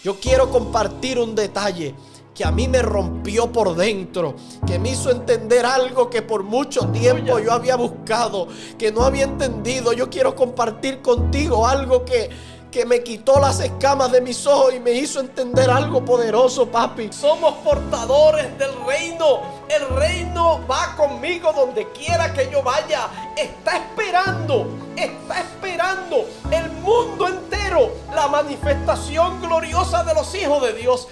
Yo quiero compartir un detalle que a mí me rompió por dentro, que me hizo entender algo que por mucho tiempo yo había buscado, que no había entendido. Yo quiero compartir contigo algo que me quitó las escamas de mis ojos y me hizo entender algo poderoso, papi. Somos portadores del reino. El reino va conmigo donde quiera que yo vaya. Está esperando el mundo entero la manifestación gloriosa de los hijos de Dios.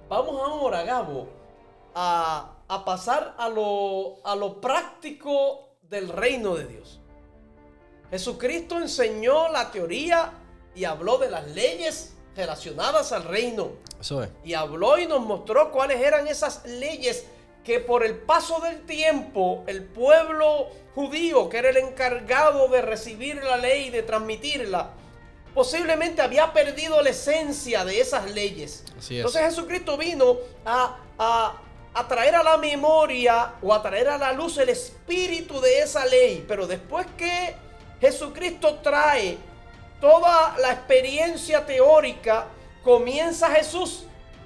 Vamos ahora, Gabo, a pasar a lo práctico del reino de Dios. Jesucristo enseñó la teoría y habló de las leyes relacionadas al reino. Eso es. Y habló y nos mostró cuáles eran esas leyes que por el paso del tiempo el pueblo judío, que era el encargado de recibir la ley y de transmitirla, posiblemente había perdido la esencia de esas leyes. Así es. Entonces Jesucristo vino a traer a la memoria o a traer a la luz el espíritu de esa ley. Pero después que Jesucristo trae toda la experiencia teórica, comienza Jesús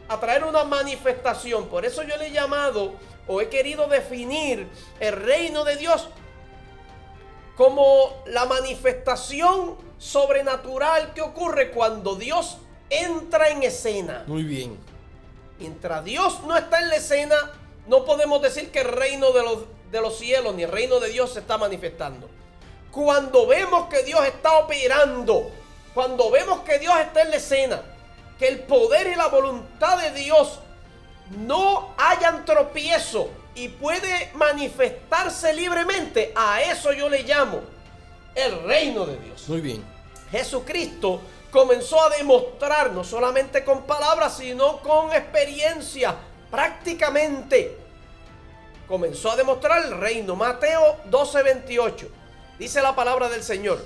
a traer una manifestación. Por eso yo le he llamado o he querido definir el reino de Dios como la manifestación sobrenatural que ocurre cuando Dios entra en escena. Muy bien. Mientras Dios no está en la escena, no podemos decir que el reino de los cielos ni el reino de Dios se está manifestando. Cuando vemos que Dios está operando, cuando vemos que Dios está en la escena, que el poder y la voluntad de Dios no hayan tropiezo y puede manifestarse libremente, a eso yo le llamo el reino de Dios. Muy bien. Jesucristo comenzó a demostrar, no solamente con palabras, sino con experiencia, prácticamente. Comenzó a demostrar el reino. Mateo 12:28. Dice la palabra del Señor: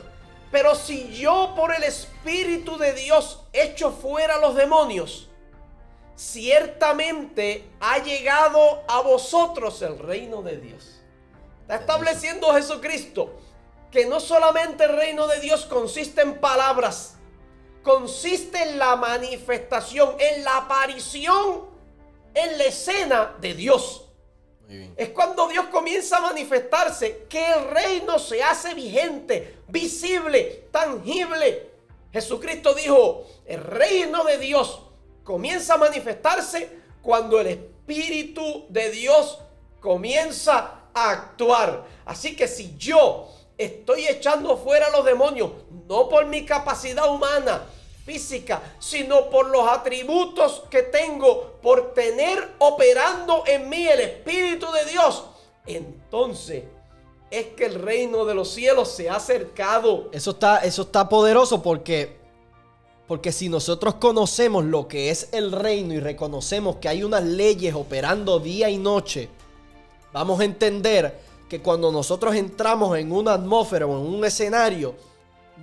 pero si yo por el Espíritu de Dios echo fuera los demonios, ciertamente ha llegado a vosotros el reino de Dios. Está estableciendo Jesucristo que no solamente el reino de Dios consiste en palabras, consiste en la manifestación, en la aparición, en la escena de Dios. Muy bien. Es cuando Dios comienza a manifestarse que el reino se hace vigente, visible, tangible. Jesucristo dijo: el reino de Dios comienza a manifestarse cuando el Espíritu de Dios comienza a actuar. Así que si yo estoy echando fuera los demonios, no por mi capacidad humana, física, sino por los atributos que tengo, por tener operando en mí el Espíritu de Dios, entonces es que el reino de los cielos se ha acercado. Eso está poderoso porque si nosotros conocemos lo que es el reino y reconocemos que hay unas leyes operando día y noche, vamos a entender que cuando nosotros entramos en una atmósfera o en un escenario,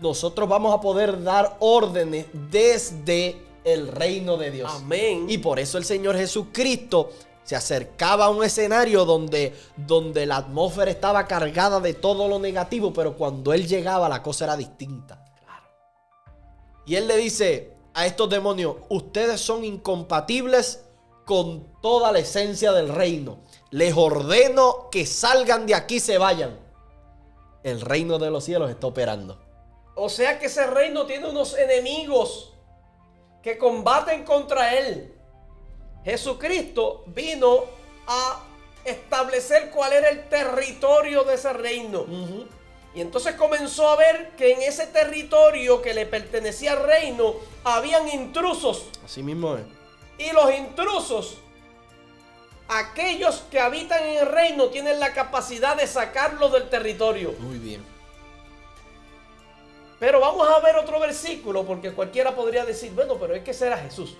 nosotros vamos a poder dar órdenes desde el reino de Dios. Amén. Y por eso el Señor Jesucristo se acercaba a un escenario donde la atmósfera estaba cargada de todo lo negativo, pero cuando Él llegaba la cosa era distinta. Claro. Y Él le dice a estos demonios: ustedes son incompatibles con toda la esencia del reino. Les ordeno que salgan de aquí y se vayan. El reino de los cielos está operando. O sea que ese reino tiene unos enemigos que combaten contra él. Jesucristo vino a establecer cuál era el territorio de ese reino. Y entonces comenzó a ver que en ese territorio que le pertenecía al reino habían intrusos. Así mismo es. Y los intrusos, aquellos que habitan en el reino, tienen la capacidad de sacarlos del territorio. Muy bien. Pero vamos a ver otro versículo, porque cualquiera podría decir: bueno, pero es que ese era Jesús.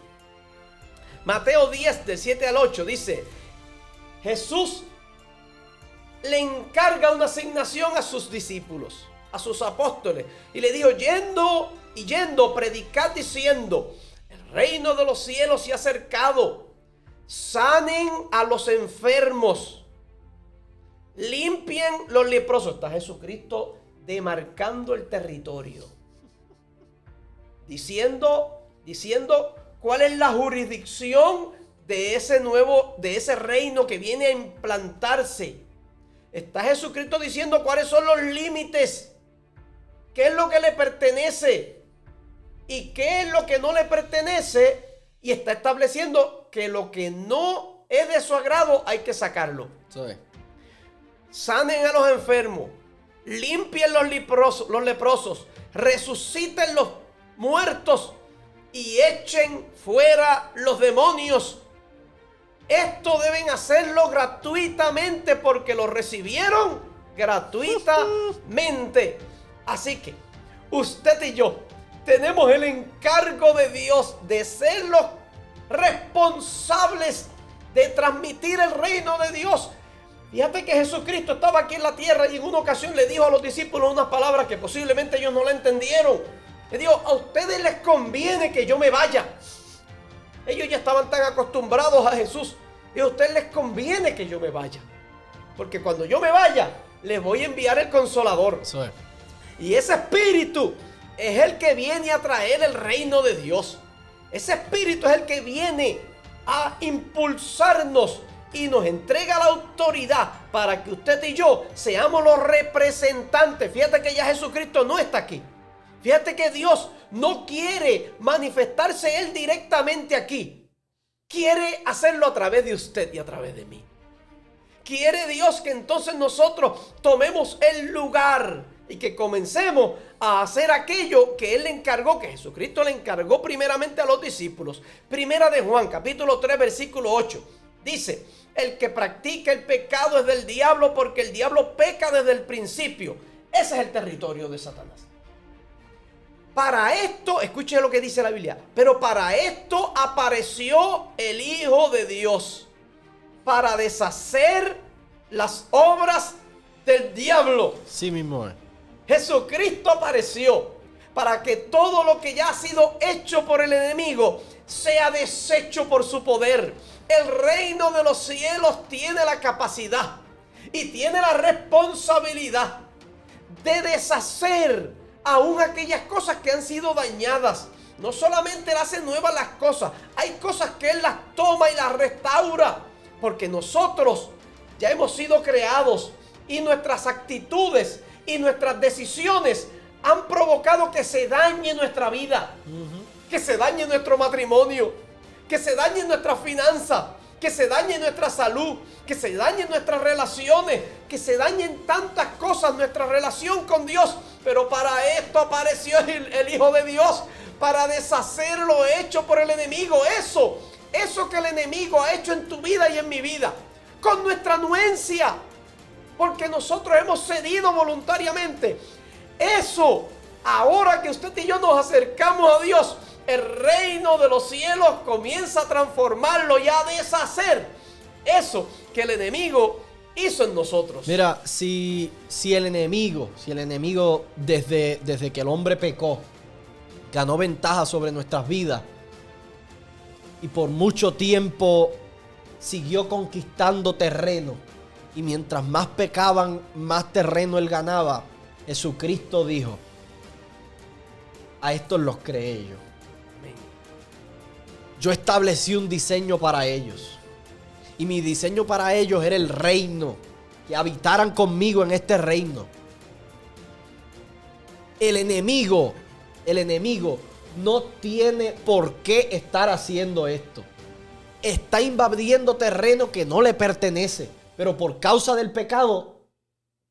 Mateo 10, del 7 al 8, dice: Jesús le encarga una asignación a sus discípulos, a sus apóstoles, y le dijo: yendo, predicad diciendo: el reino de los cielos se ha acercado, sanen a los enfermos, limpien los leprosos. Está Jesucristo demarcando el territorio. Diciendo cuál es la jurisdicción de ese reino que viene a implantarse. Está Jesucristo diciendo cuáles son los límites, qué es lo que le pertenece y qué es lo que no le pertenece, y está estableciendo que lo que no es de su agrado hay que sacarlo. Sí. Sanen a los enfermos, limpien los leprosos, resuciten los muertos y echen fuera los demonios. Esto deben hacerlo gratuitamente porque lo recibieron gratuitamente. Así que usted y yo tenemos el encargo de Dios de ser los responsables de transmitir el reino de Dios. Fíjate que Jesucristo estaba aquí en la tierra y en una ocasión le dijo a los discípulos unas palabras que posiblemente ellos no la entendieron. Le dijo: a ustedes les conviene que yo me vaya. Ellos ya estaban tan acostumbrados a Jesús. Y a ustedes les conviene que yo me vaya, porque cuando yo me vaya, les voy a enviar el Consolador. Sí. Y ese Espíritu es el que viene a traer el reino de Dios. Ese Espíritu es el que viene a impulsarnos y nos entrega la autoridad para que usted y yo seamos los representantes. Fíjate que ya Jesucristo no está aquí. Fíjate que Dios no quiere manifestarse Él directamente aquí. Quiere hacerlo a través de usted y a través de mí. Quiere Dios que entonces nosotros tomemos el lugar y que comencemos a hacer aquello que Él le encargó, que Jesucristo le encargó primeramente a los discípulos. Primera de Juan, capítulo 3, versículo 8. Dice: el que practica el pecado es del diablo, porque el diablo peca desde el principio. Ese es el territorio de Satanás. Para esto, escuche lo que dice la Biblia, pero para esto apareció el Hijo de Dios, para deshacer las obras del diablo. Sí mismo es. Jesucristo apareció para que todo lo que ya ha sido hecho por el enemigo sea deshecho por su poder. El reino de los cielos tiene la capacidad y tiene la responsabilidad de deshacer aún aquellas cosas que han sido dañadas. No solamente Él hace nuevas las cosas, hay cosas que Él las toma y las restaura, porque nosotros ya hemos sido creados y nuestras actitudes y nuestras decisiones han provocado que se dañe nuestra vida, que se dañe nuestro matrimonio, que se dañe nuestra finanza, que se dañe nuestra salud, que se dañen nuestras relaciones, que se dañen tantas cosas, nuestra relación con Dios. Pero para esto apareció el Hijo de Dios, para deshacer lo hecho por el enemigo. Eso que el enemigo ha hecho en tu vida y en mi vida, con nuestra anuencia, porque nosotros hemos cedido voluntariamente. Eso, ahora que usted y yo nos acercamos a Dios, el reino de los cielos comienza a transformarlo y a deshacer eso que el enemigo hizo en nosotros. Mira, si el enemigo desde que el hombre pecó, ganó ventaja sobre nuestras vidas y por mucho tiempo siguió conquistando terreno, y mientras más pecaban, más terreno él ganaba, Jesucristo dijo: a estos los creé yo. Yo establecí un diseño para ellos. Y mi diseño para ellos era el reino. Que habitaran conmigo en este reino. El enemigo no tiene por qué estar haciendo esto. Está invadiendo terreno que no le pertenece. Pero por causa del pecado,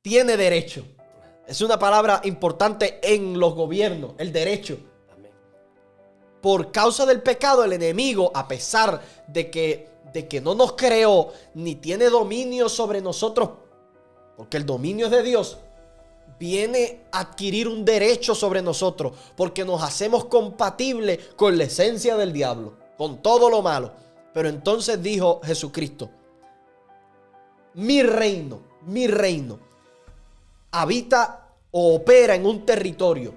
tiene derecho. Es una palabra importante en los gobiernos, el derecho. Por causa del pecado, el enemigo, a pesar de que no nos creó ni tiene dominio sobre nosotros, porque el dominio es de Dios, viene a adquirir un derecho sobre nosotros, porque nos hacemos compatibles con la esencia del diablo, con todo lo malo. Pero entonces dijo Jesucristo: mi reino habita o opera en un territorio.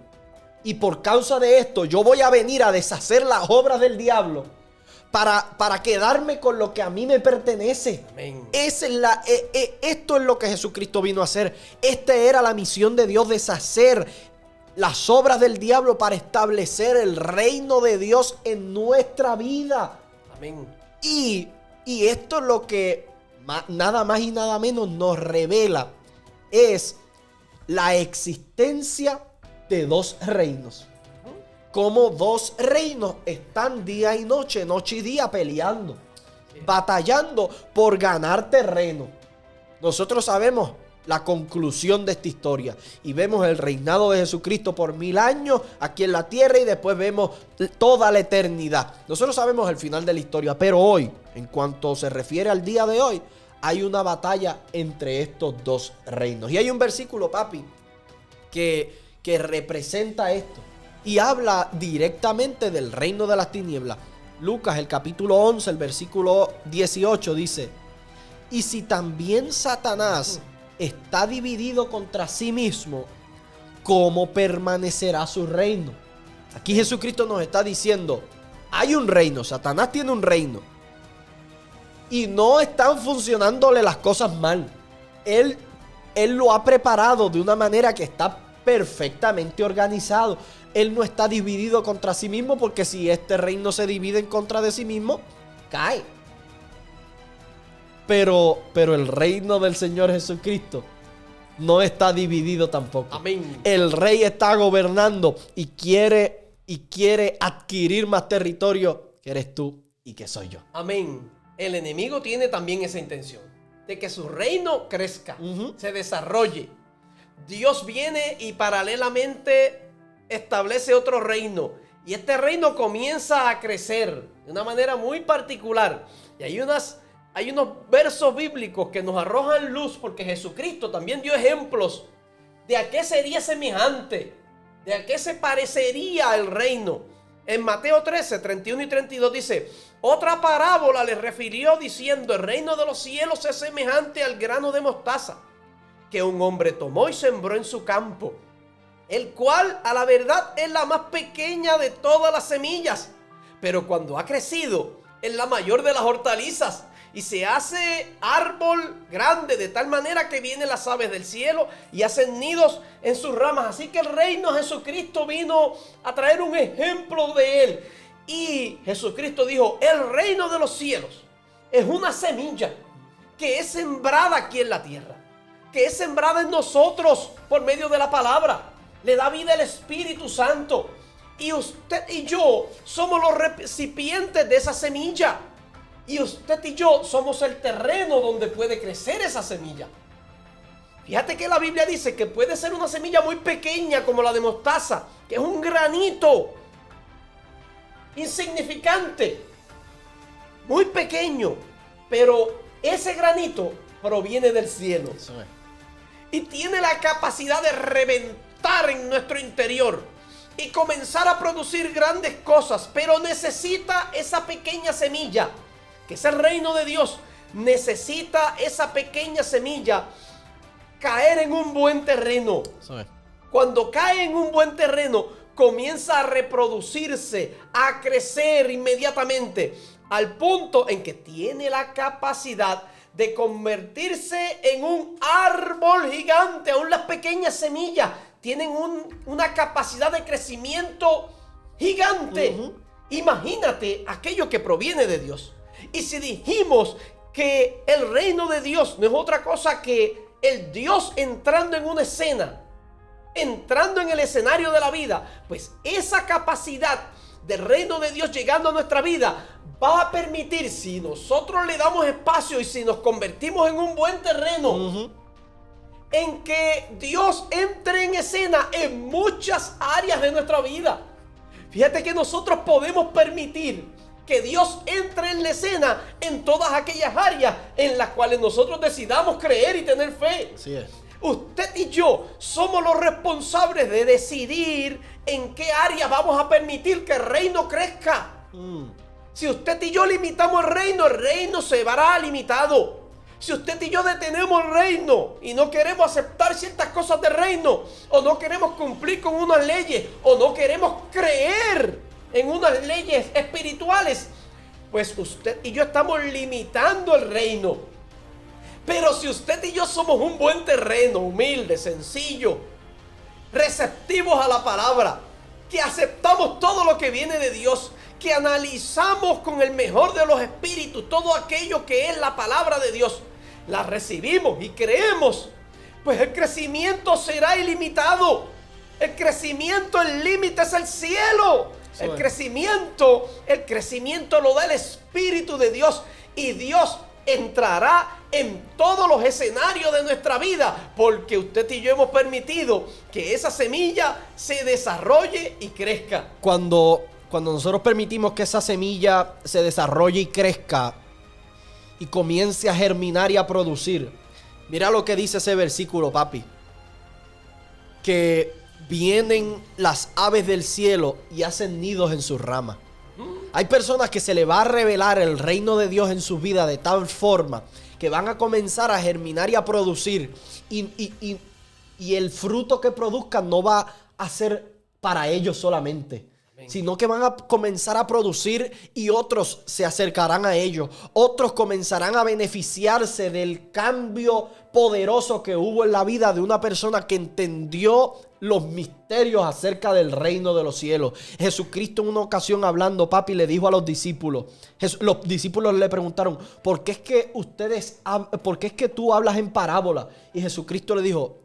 Y por causa de esto yo voy a venir a deshacer las obras del diablo para quedarme con lo que a mí me pertenece. Amén. Esto es lo que Jesucristo vino a hacer. Esta era la misión de Dios: deshacer las obras del diablo para establecer el reino de Dios en nuestra vida. Amén. Y esto es lo que nada más y nada menos nos revela: es la existencia de dos reinos. Como dos reinos están día y noche, noche y día peleando, batallando por ganar terreno. Nosotros sabemos la conclusión de esta historia y vemos el reinado de Jesucristo por 1000 años aquí en la tierra, y después vemos toda la eternidad. Nosotros sabemos el final de la historia, pero hoy, en cuanto se refiere al día de hoy, hay una batalla entre estos dos reinos. Y hay un versículo, papi, que representa esto y habla directamente del reino de las tinieblas. Lucas, el capítulo 11, el versículo 18 dice: y si también Satanás está dividido contra sí mismo, ¿cómo permanecerá su reino? Aquí Jesucristo nos está diciendo: hay un reino, Satanás tiene un reino, y no están funcionándole las cosas mal. Él lo ha preparado de una manera que está perfectamente organizado. Él no está dividido contra sí mismo, porque si este reino se divide en contra de sí mismo, cae. Pero el reino del Señor Jesucristo no está dividido tampoco. Amén. El rey está gobernando y quiere adquirir más territorio, que eres tú y que soy yo. Amén. El enemigo tiene también esa intención de que su reino crezca, se desarrolle. Dios viene y paralelamente establece otro reino, y este reino comienza a crecer de una manera muy particular. Y hay unos versos bíblicos que nos arrojan luz, porque Jesucristo también dio ejemplos de a qué sería semejante, de a qué se parecería el reino. En Mateo 13, 31 y 32 dice: otra parábola les refirió diciendo: el reino de los cielos es semejante al grano de mostaza que un hombre tomó y sembró en su campo, el cual a la verdad es la más pequeña de todas las semillas, pero cuando ha crecido es la mayor de las hortalizas y se hace árbol grande, de tal manera que vienen las aves del cielo y hacen nidos en sus ramas. Así que el reino de Jesucristo vino a traer un ejemplo de él. Y Jesucristo dijo: el reino de los cielos es una semilla que es sembrada aquí en la tierra, que es sembrada en nosotros por medio de la palabra. Le da vida el Espíritu Santo, y usted y yo somos los recipientes de esa semilla, y usted y yo somos el terreno donde puede crecer esa semilla. Fíjate que la Biblia dice que puede ser una semilla muy pequeña, como la de mostaza, que es un granito insignificante, muy pequeño, pero ese granito proviene del cielo y tiene la capacidad de reventar en nuestro interior y comenzar a producir grandes cosas. Pero necesita esa pequeña semilla, que es el reino de Dios. Necesita esa pequeña semilla caer en un buen terreno. Cuando cae en un buen terreno, comienza a reproducirse, a crecer inmediatamente, al punto en que tiene la capacidad de convertirse en un árbol gigante. Aún las pequeñas semillas tienen una capacidad de crecimiento gigante. Imagínate aquello que proviene de Dios. Y si dijimos que el reino de Dios no es otra cosa que el Dios entrando en una escena, entrando en el escenario de la vida, pues esa capacidad del reino de Dios llegando a nuestra vida va a permitir, si nosotros le damos espacio y si nos convertimos en un buen terreno, en que Dios entre en escena en muchas áreas de nuestra vida. Fíjate que nosotros podemos permitir que Dios entre en la escena en todas aquellas áreas en las cuales nosotros decidamos creer y tener fe. Así es. Usted y yo somos los responsables de decidir en qué área vamos a permitir que el reino crezca. Si usted y yo limitamos el reino se verá limitado. Si usted y yo detenemos el reino y no queremos aceptar ciertas cosas del reino, o no queremos cumplir con unas leyes, o no queremos creer en unas leyes espirituales, pues usted y yo estamos limitando el reino. Pero si usted y yo somos un buen terreno, humilde, sencillo, receptivos a la palabra, que aceptamos todo lo que viene de Dios, que analizamos con el mejor de los espíritus todo aquello que es la palabra de Dios, la recibimos y creemos, pues el crecimiento será ilimitado. El crecimiento, el límite es el cielo. El crecimiento lo da el Espíritu de Dios, y Dios entrará en todos los escenarios de nuestra vida, porque usted y yo hemos permitido que esa semilla se desarrolle y crezca. Cuando nosotros permitimos que esa semilla se desarrolle y crezca y comience a germinar y a producir, mira lo que dice ese versículo, papi, que vienen las aves del cielo y hacen nidos en sus ramas. Hay personas que se le va a revelar el reino de Dios en sus vidas de tal forma que van a comenzar a germinar y a producir, y el fruto que produzcan no va a ser para ellos solamente, sino que van a comenzar a producir y otros se acercarán a ellos. Otros comenzarán a beneficiarse del cambio poderoso que hubo en la vida de una persona que entendió los misterios acerca del reino de los cielos. Jesucristo en una ocasión hablando, papi, le dijo a los discípulos, los discípulos le preguntaron, ¿por qué es que tú hablas en parábola? Y Jesucristo le dijo,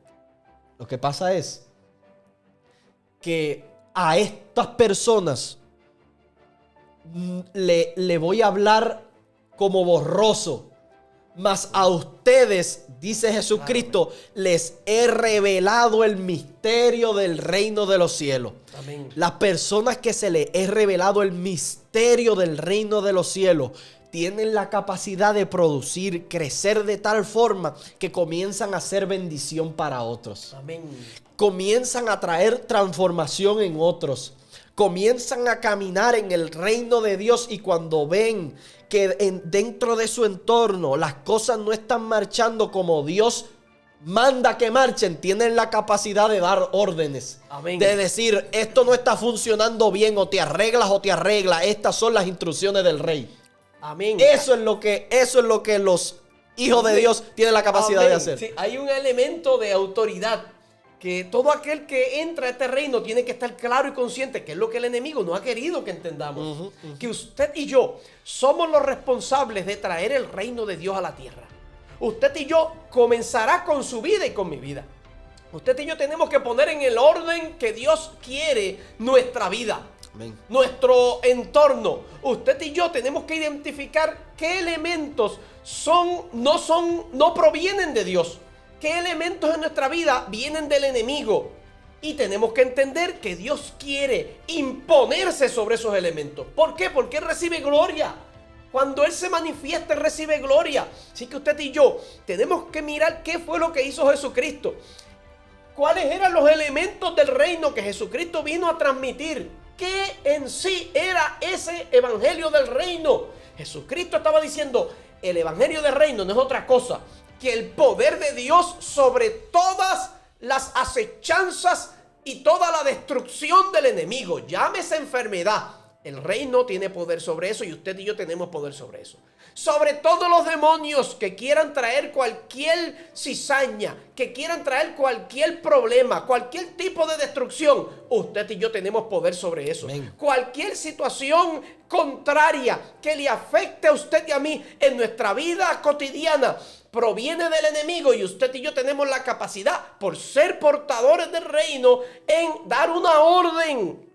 lo que pasa es que a estas personas le voy a hablar como borroso, mas a ustedes, dice Jesucristo, les he revelado el misterio del reino de los cielos. Amén. Las personas que se les he revelado el misterio del reino de los cielos tienen la capacidad de producir, crecer de tal forma que comienzan a ser bendición para otros. Amén. Comienzan a traer transformación en otros. Comienzan a caminar en el reino de Dios, y cuando ven que dentro de su entorno las cosas no están marchando como Dios manda que marchen, tienen la capacidad de dar órdenes. Amén. De decir, esto no está funcionando bien, o te arreglas o te arreglas. Estas son las instrucciones del rey. Amén. Eso es lo que los hijos de Dios tienen la capacidad de hacer. Sí, hay un elemento de autoridad que todo aquel que entra a este reino tiene que estar claro y consciente, que es lo que el enemigo no ha querido que entendamos. Que usted y yo somos los responsables de traer el reino de Dios a la tierra. Usted y yo comenzará con su vida y con mi vida. Usted y yo tenemos que poner en el orden que Dios quiere nuestra vida. Amén. Nuestro entorno. Usted y yo tenemos que identificar qué elementos no provienen de Dios. ¿Qué elementos en nuestra vida vienen del enemigo? Y tenemos que entender que Dios quiere imponerse sobre esos elementos. ¿Por qué? Porque Él recibe gloria. Cuando Él se manifiesta, Él recibe gloria. Así que usted y yo tenemos que mirar qué fue lo que hizo Jesucristo. ¿Cuáles eran los elementos del reino que Jesucristo vino a transmitir? ¿Qué en sí era ese evangelio del reino? Jesucristo estaba diciendo, el evangelio del reino no es otra cosa que el poder de Dios sobre todas las acechanzas y toda la destrucción del enemigo. Llámese enfermedad. El reino tiene poder sobre eso, y usted y yo tenemos poder sobre eso. Sobre todos los demonios que quieran traer cualquier cizaña, que quieran traer cualquier problema, cualquier tipo de destrucción, usted y yo tenemos poder sobre eso. Amén. Cualquier situación contraria que le afecte a usted y a mí en nuestra vida cotidiana proviene del enemigo, y usted y yo tenemos la capacidad, por ser portadores del reino, en dar una orden.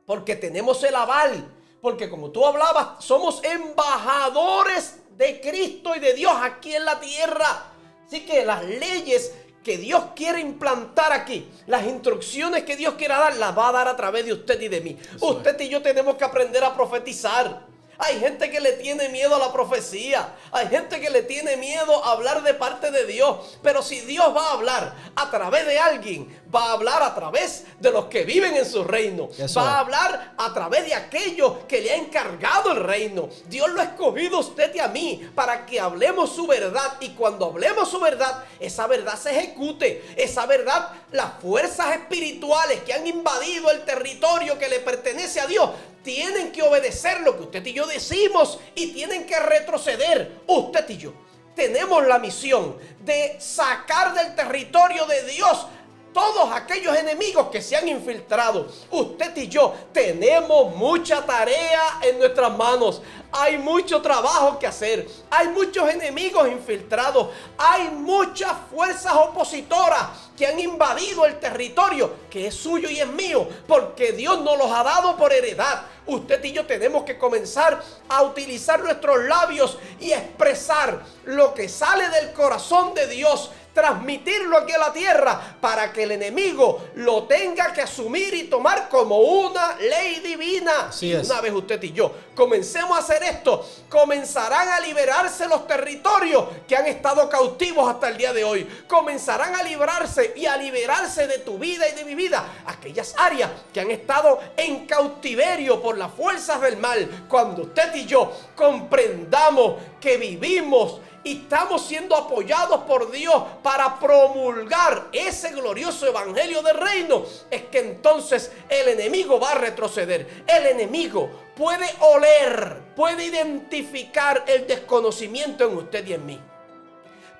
Porque tenemos el aval. Porque como tú hablabas, somos embajadores de Cristo y de Dios aquí en la tierra. Así que las leyes que Dios quiere implantar aquí, las instrucciones que Dios quiera dar, las va a dar a través de usted y de mí. Usted y yo tenemos que aprender a profetizar. Hay gente que le tiene miedo a la profecía. Hay gente que le tiene miedo a hablar de parte de Dios. Pero si Dios va a hablar a través de alguien, va a hablar a través de los que viven en su reino. Eso Va a es. hablar a través de aquellos que le ha encargado el reino. Dios lo ha escogido a usted y a mí para que hablemos su verdad. Y cuando hablemos su verdad, esa verdad se ejecute. Esa verdad, las fuerzas espirituales que han invadido el territorio que le pertenece a Dios, tienen que obedecer lo que usted y yo decimos y tienen que retroceder. Usted y yo tenemos la misión de sacar del territorio de Dios todos aquellos enemigos que se han infiltrado. Usted y yo tenemos mucha tarea en nuestras manos. Hay mucho trabajo que hacer. Hay muchos enemigos infiltrados. Hay muchas fuerzas opositoras que han invadido el territorio que es suyo y es mío, porque Dios nos los ha dado por heredad. Usted y yo tenemos que comenzar a utilizar nuestros labios y expresar lo que sale del corazón de Dios, transmitirlo aquí a la tierra para que el enemigo lo tenga que asumir y tomar como una ley divina. Así y es. una vez usted y yo comencemos a hacer esto, comenzarán a liberarse los territorios que han estado cautivos hasta el día de hoy. Comenzarán a librarse y a liberarse de tu vida y de mi vida aquellas áreas que han estado en cautiverio por las fuerzas del mal. Cuando usted y yo comprendamos que vivimos y estamos siendo apoyados por Dios para promulgar ese glorioso evangelio del reino, es que entonces el enemigo va a retroceder. El enemigo puede oler, puede identificar el desconocimiento en usted y en mí,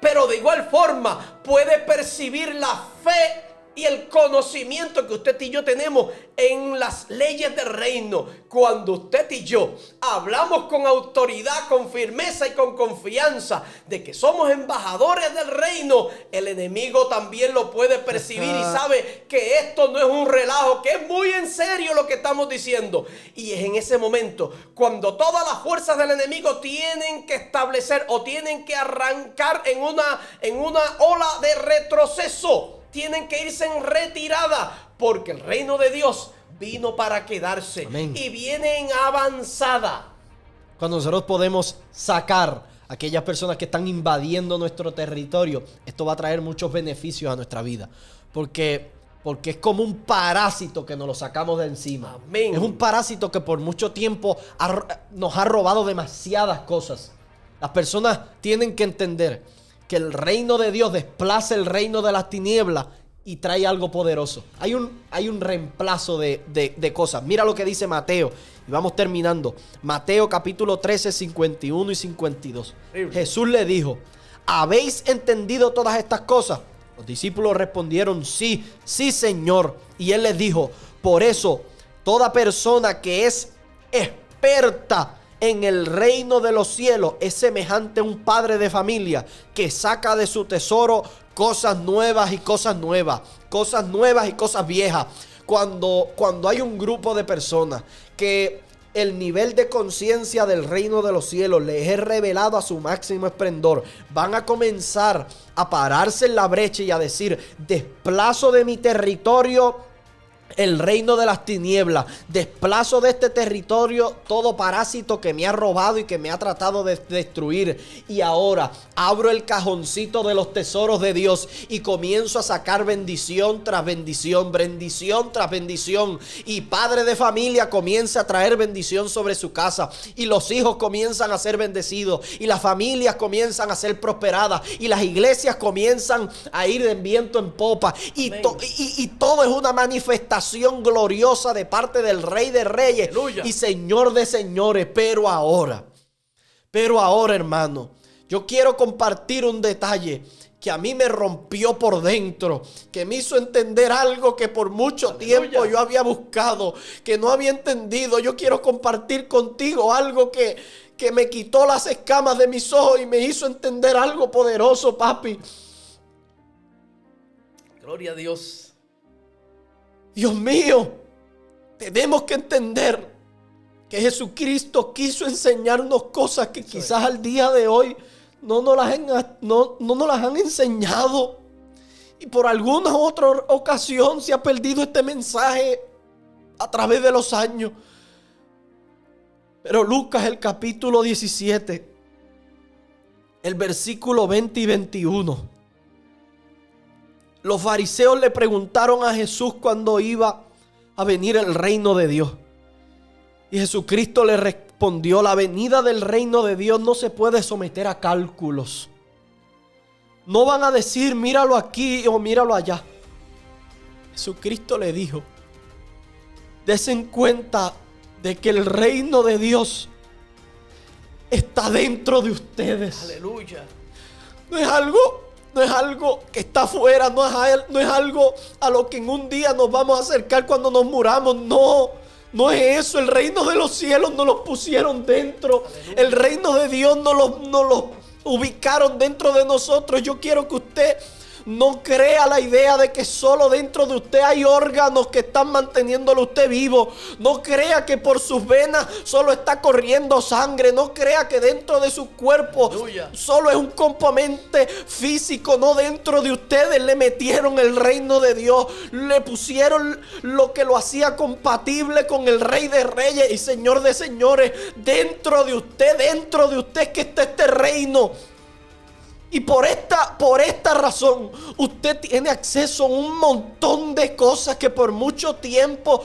pero de igual forma puede percibir la fe y el conocimiento que usted y yo tenemos en las leyes del reino. Cuando usted y yo hablamos con autoridad, con firmeza y con confianza de que somos embajadores del reino, el enemigo también lo puede percibir y sabe que esto no es un relajo, que es muy en serio lo que estamos diciendo. Y es en ese momento cuando todas las fuerzas del enemigo tienen que establecer o tienen que arrancar en una ola de retroceso. Tienen que irse en retirada, porque el reino de Dios vino para quedarse. Amén. Y viene en avanzada. Cuando nosotros podemos sacar a aquellas personas que están invadiendo nuestro territorio, esto va a traer muchos beneficios a nuestra vida. Porque es como un parásito que nos lo sacamos de encima. Amén. Es un parásito que por mucho tiempo nos ha robado demasiadas cosas. Las personas tienen que entender que el reino de Dios desplaza el reino de las tinieblas y trae algo poderoso. Hay un reemplazo de cosas. Mira lo que dice Mateo. Y vamos terminando. Mateo capítulo 13, 51 y 52. Jesús le dijo: ¿habéis entendido todas estas cosas? Los discípulos respondieron: sí, sí, Señor. Y él les dijo: por eso, toda persona que es experta en el reino de los cielos es semejante a un padre de familia que saca de su tesoro cosas nuevas y cosas nuevas, cosas nuevas y cosas viejas. Cuando hay un grupo de personas que el nivel de conciencia del reino de los cielos les es revelado a su máximo esplendor, van a comenzar a pararse en la brecha y a decir: desplazo de mi territorio el reino de las tinieblas, desplazo de este territorio todo parásito que me ha robado y que me ha tratado de destruir, y ahora abro el cajoncito de los tesoros de Dios y comienzo a sacar bendición tras bendición, bendición tras bendición, y padre de familia comienza a traer bendición sobre su casa, y los hijos comienzan a ser bendecidos, y las familias comienzan a ser prosperadas, y las iglesias comienzan a ir de viento en popa, y todo es una manifestación gloriosa de parte del Rey de Reyes. Aleluya. Y Señor de señores. Pero ahora, hermano, yo quiero compartir un detalle que a mí me rompió por dentro, que me hizo entender algo que por mucho tiempo yo había buscado, que no había entendido. Yo quiero compartir contigo algo que me quitó las escamas de mis ojos y me hizo entender algo poderoso, papi. Gloria a Dios. Dios mío, tenemos que entender que Jesucristo quiso enseñarnos cosas que quizás al día de hoy no nos las han enseñado. Y por alguna otra ocasión se ha perdido este mensaje a través de los años. Pero Lucas, el capítulo 17, el versículo 20 y 21, los fariseos le preguntaron a Jesús cuándo iba a venir el reino de Dios. Y Jesucristo le respondió: la venida del reino de Dios no se puede someter a cálculos. No van a decir míralo aquí o míralo allá. Jesucristo le dijo: desen cuenta de que el reino de Dios está dentro de ustedes. Aleluya. No es algo que está afuera, no es algo a lo que en un día nos vamos a acercar cuando nos muramos. No es eso. El reino de los cielos nos lo pusieron dentro. Aleluya. El reino de Dios nos lo ubicaron dentro de nosotros. Yo quiero que usted no crea la idea de que solo dentro de usted hay órganos que están manteniéndolo usted vivo. No crea que por sus venas solo está corriendo sangre. No crea que dentro de su cuerpo solo es un componente físico. No, dentro de ustedes le metieron el reino de Dios. Le pusieron lo que lo hacía compatible con el Rey de Reyes y Señor de Señores. Dentro de usted es que está este reino. Y por esta razón usted tiene acceso a un montón de cosas que por mucho tiempo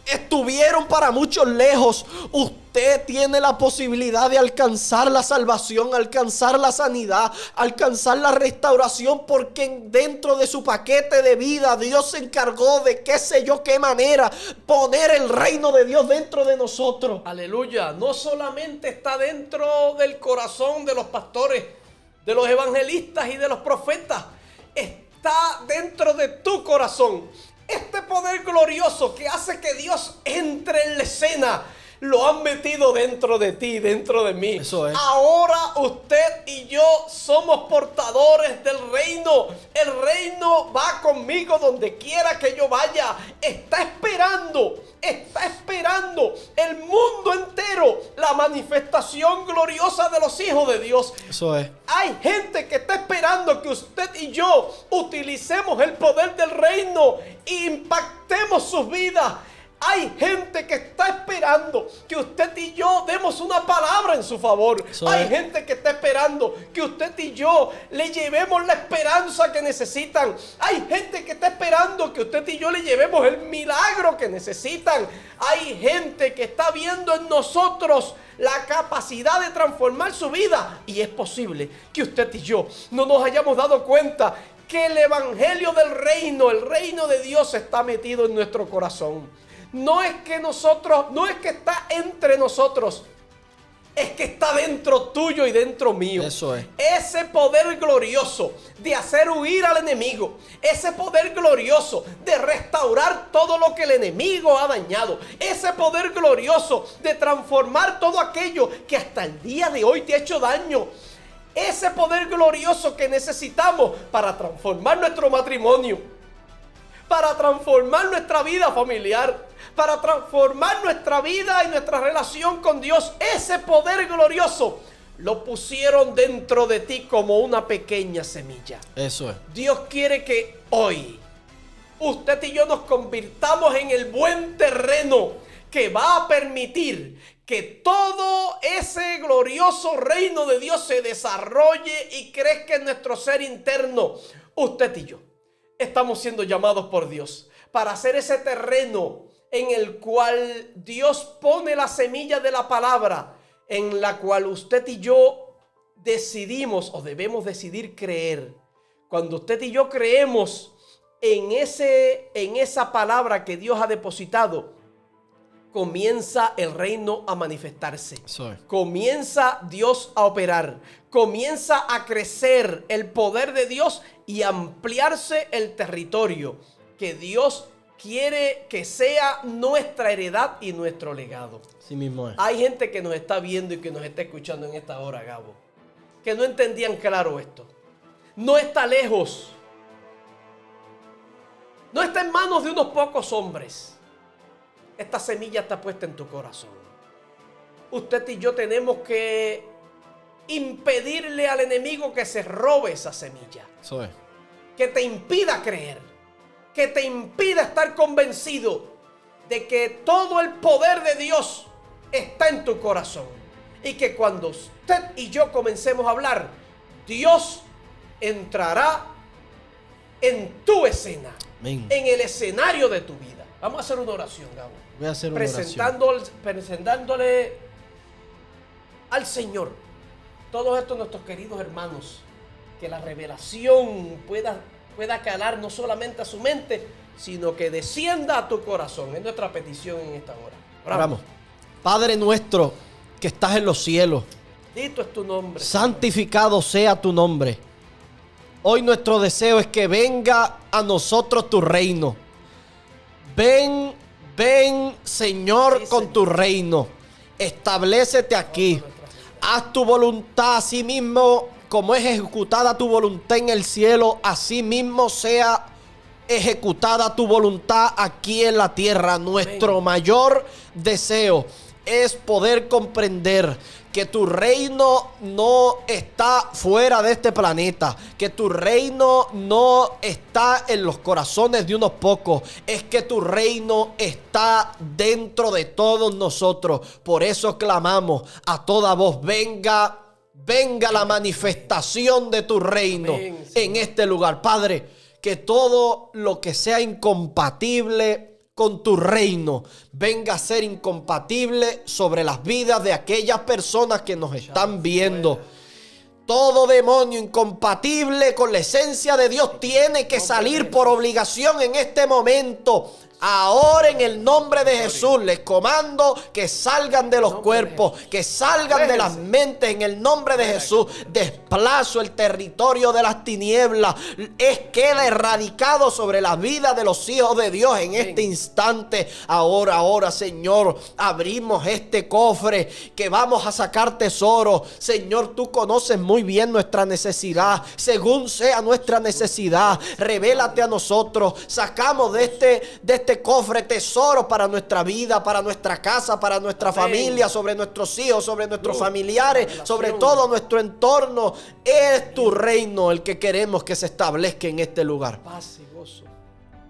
estuvieron para muchos lejos. Usted tiene la posibilidad de alcanzar la salvación, alcanzar la sanidad, alcanzar la restauración, porque dentro de su paquete de vida Dios se encargó de qué sé yo qué manera poner el reino de Dios dentro de nosotros. Aleluya. No solamente está dentro del corazón de los pastores, de los evangelistas y de los profetas, está dentro de tu corazón. Este poder glorioso que hace que Dios entre en la escena, lo han metido dentro de ti, dentro de mí. Eso es. Ahora usted y yo somos portadores del reino. El reino va conmigo donde quiera que yo vaya. Está esperando el mundo entero la manifestación gloriosa de los hijos de Dios. Eso es. Hay gente que está esperando que usted y yo utilicemos el poder del reino e impactemos sus vidas. Hay gente que está esperando que usted y yo demos una palabra en su favor. Hay gente que está esperando que usted y yo le llevemos la esperanza que necesitan. Hay gente que está esperando que usted y yo le llevemos el milagro que necesitan. Hay gente que está viendo en nosotros la capacidad de transformar su vida. Y es posible que usted y yo no nos hayamos dado cuenta que el evangelio del reino, el reino de Dios está metido en nuestro corazón. No es que está entre nosotros, es que está dentro tuyo y dentro mío. Eso es. Ese poder glorioso de hacer huir al enemigo, ese poder glorioso de restaurar todo lo que el enemigo ha dañado, ese poder glorioso de transformar todo aquello que hasta el día de hoy te ha hecho daño. Ese poder glorioso que necesitamos para transformar nuestro matrimonio, para transformar nuestra vida familiar, para transformar nuestra vida y nuestra relación con Dios. Ese poder glorioso lo pusieron dentro de ti como una pequeña semilla. Eso es. Dios quiere que hoy usted y yo nos convirtamos en el buen terreno que va a permitir que todo ese glorioso reino de Dios se desarrolle y crezca en nuestro ser interno. Usted y yo estamos siendo llamados por Dios para hacer ese terreno en el cual Dios pone la semilla de la palabra, en la cual usted y yo decidimos o debemos decidir creer. Cuando usted y yo creemos en esa palabra que Dios ha depositado, comienza el reino a manifestarse. Comienza Dios a operar. Comienza a crecer el poder de Dios y ampliarse el territorio que Dios quiere que sea nuestra heredad y nuestro legado. Sí mismo es. Hay gente que nos está viendo y que nos está escuchando en esta hora, Gabo, que no entendían claro esto. No está lejos. No está en manos de unos pocos hombres. Esta semilla está puesta en tu corazón. Usted y yo tenemos que impedirle al enemigo que se robe esa semilla. Eso es. Que te impida creer. Que te impida estar convencido de que todo el poder de Dios está en tu corazón. Y que cuando usted y yo comencemos a hablar, Dios entrará en tu escena, Amén. en el escenario de tu vida. Vamos a hacer una oración, Gabo. Voy a hacer una oración. Presentándole al Señor todos estos nuestros queridos hermanos, que la revelación pueda calar no solamente a su mente, sino que descienda a tu corazón. Es nuestra petición en esta hora. Oramos. Padre nuestro que estás en los cielos, Bendito es tu nombre. santificado sea tu nombre. Hoy nuestro deseo es que venga a nosotros tu reino. Ven, Señor, Sí, con Señor. tu reino. Establécete aquí. Haz tu voluntad así mismo, como es ejecutada tu voluntad en el cielo, así mismo sea ejecutada tu voluntad aquí en la tierra. Nuestro mayor deseo es poder comprender que tu reino no está fuera de este planeta, que tu reino no está en los corazones de unos pocos, es que tu reino está dentro de todos nosotros. Por eso clamamos a toda voz: venga la manifestación de tu reino. Amén, en este lugar, Padre, que todo lo que sea incompatible con tu reino venga a ser incompatible sobre las vidas de aquellas personas que nos están viendo. Todo demonio incompatible con la esencia de Dios tiene que salir por obligación en este momento. Ahora, en el nombre de Jesús, les comando que salgan de los cuerpos, que salgan de las mentes. En el nombre de Jesús, desplazo el territorio de las tinieblas. Queda erradicado sobre la vida de los hijos de Dios en este instante. Ahora, Señor, abrimos este cofre que vamos a sacar tesoro. Señor, tú conoces muy bien nuestra necesidad. Según sea nuestra necesidad, revélate a nosotros. Sacamos de este cofre tesoro para nuestra vida, para nuestra casa, para nuestra familia, sobre nuestros hijos, sobre nuestros familiares, sobre todo nuestro entorno. Es tu reino el que queremos que se establezca en este lugar. Paz y gozo.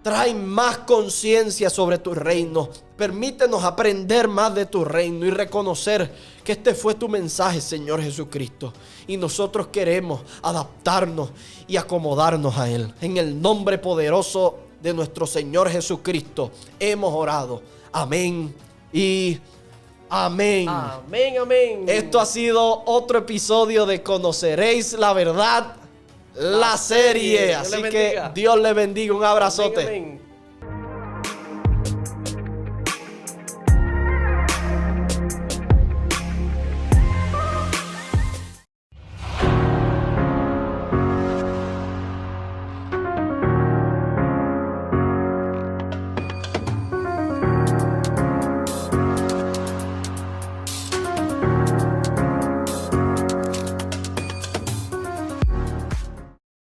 Trae más conciencia sobre tu reino. Permítenos aprender más de tu reino y reconocer que este fue tu mensaje, Señor Jesucristo. Y nosotros queremos adaptarnos y acomodarnos a Él. En el nombre poderoso de nuestro Señor Jesucristo hemos orado. Amén y amén. Amén, amén. Esto ha sido otro episodio de Conoceréis la Verdad, la serie. Dios Así le que bendiga. Dios le bendiga. Un abrazote. Amén, amén.